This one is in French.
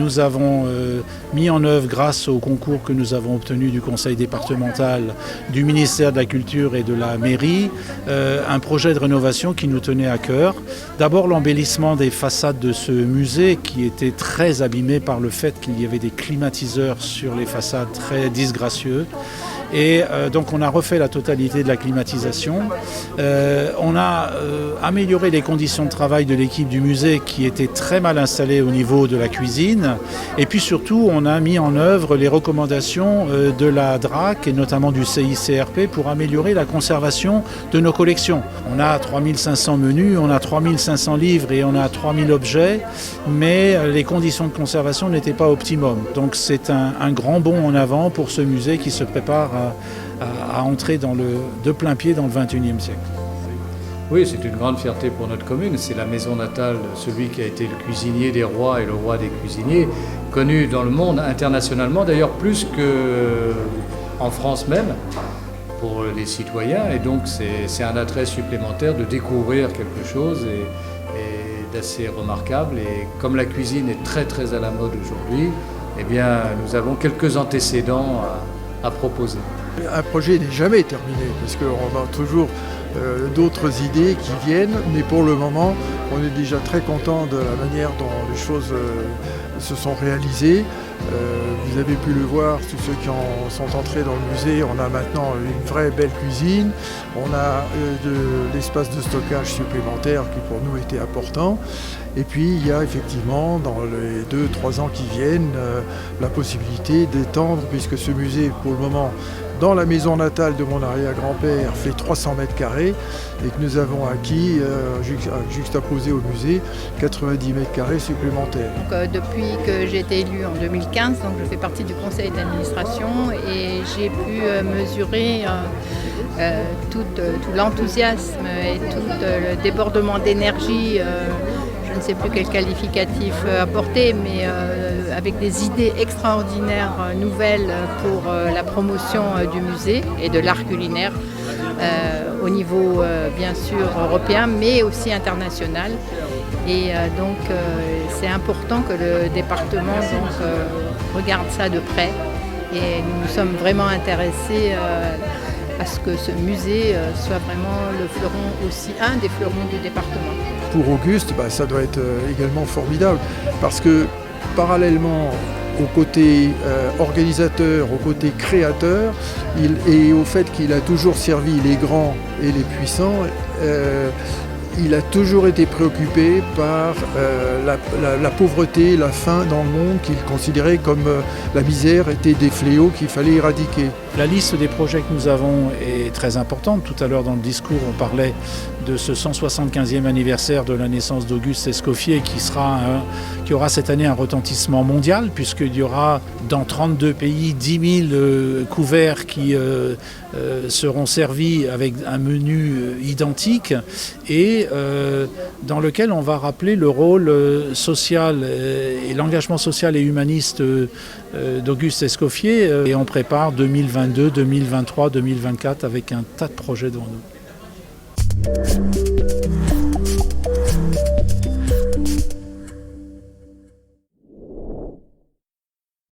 nous avons mis en œuvre grâce au concours que nous avons obtenu du conseil départemental, du ministère de la Culture et de la mairie, un projet de rénovation qui nous tenait à cœur. D'abord l'embellissement des façades de ce musée qui était très abîmé par le fait qu'il y avait des climatiseurs sur les façades très disgracieux. Et donc on a refait la totalité de la climatisation. On a amélioré les conditions de travail de l'équipe du musée qui était très mal installée au niveau de la cuisine. Et puis surtout, on a mis en œuvre les recommandations de la DRAC et notamment du CICRP pour améliorer la conservation de nos collections. On a 3500 menus, on a 3500 livres et on a 3000 objets, mais les conditions de conservation n'étaient pas optimum. Donc c'est un grand bond en avant pour ce musée qui se prépare à entrer de plein pied dans le XXIe siècle. Oui, c'est une grande fierté pour notre commune. C'est la maison natale de celui qui a été le cuisinier des rois et le roi des cuisiniers, connu dans le monde internationalement, d'ailleurs plus qu'en France même, pour les citoyens. Et donc c'est un attrait supplémentaire de découvrir quelque chose et d'assez remarquable. Et comme la cuisine est très très à la mode aujourd'hui, eh bien nous avons quelques antécédents à proposer. Un projet n'est jamais terminé parce qu'on a toujours d'autres idées qui viennent, mais pour le moment on est déjà très content de la manière dont les choses se sont réalisées. Vous avez pu le voir, tous ceux qui sont entrés dans le musée, on a maintenant une vraie belle cuisine, on a de l'espace de stockage supplémentaire qui pour nous était important. Et puis il y a effectivement dans les 2-3 ans qui viennent la possibilité d'étendre, puisque ce musée pour le moment dans la maison natale de mon arrière-grand-père fait 300 mètres carrés et que nous avons acquis, juxtaposé au musée, 90 mètres carrés supplémentaires. Donc, depuis que j'ai été élue en 2015, donc je fais partie du conseil d'administration et j'ai pu mesurer tout l'enthousiasme et tout le débordement d'énergie. Je ne sais plus quel qualificatif apporter, mais avec des idées extraordinaires, nouvelles pour la promotion du musée et de l'art culinaire au niveau bien sûr européen, mais aussi international. Et donc c'est important que le département regarde ça de près. Et nous sommes vraiment intéressés à ce que ce musée soit vraiment le fleuron aussi, un des fleurons du département. Pour Auguste, ça doit être également formidable parce que parallèlement au côté organisateur, au côté créateur, et au fait qu'il a toujours servi les grands et les puissants, il a toujours été préoccupé par la pauvreté, la faim dans le monde, qu'il considérait comme la misère était des fléaux qu'il fallait éradiquer. La liste des projets que nous avons est très importante. Tout à l'heure dans le discours, on parlait de ce 175e anniversaire de la naissance d'Auguste Escoffier qui aura cette année un retentissement mondial puisqu'il y aura dans 32 pays 10 000 couverts qui seront servis avec un menu identique et dans lequel on va rappeler le rôle social et l'engagement social et humaniste d'Auguste Escoffier et on prépare 2022, 2023, 2024 avec un tas de projets devant nous.